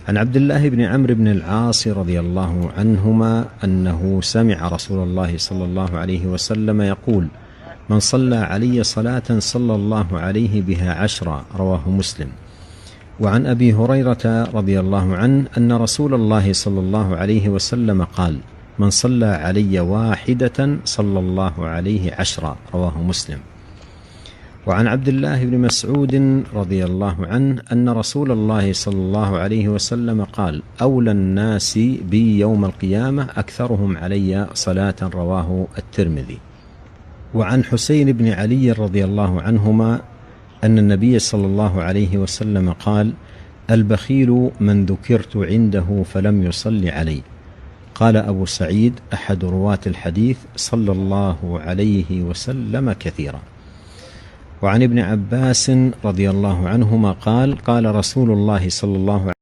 عن عبد الله بن عمرو بن العاص رضي الله عنهما أنه سمع رسول الله صلى الله عليه وسلم يقول: من صلى علي صلاة صلى الله عليه بها 10. رواه مسلم. وعن أبي هريرة رضي الله عنه أن رسول الله صلى الله عليه وسلم قال: من صلى علي 1 صلى الله عليه 10. رواه مسلم. وعن عبد الله بن مسعود رضي الله عنه أن رسول الله صلى الله عليه وسلم قال: أولى الناس بي يوم القيامة أكثرهم علي صلاة. رواه الترمذي. وعن حسين بن علي رضي الله عنهما أن النبي صلى الله عليه وسلم قال: البخيل من ذكرت عنده فلم يصل علي. قال أبو سعيد أحد رواة الحديث: صلى الله عليه وسلم كثيرا. وعن ابن عباس رضي الله عنهما قال: قال رسول الله صلى الله عليه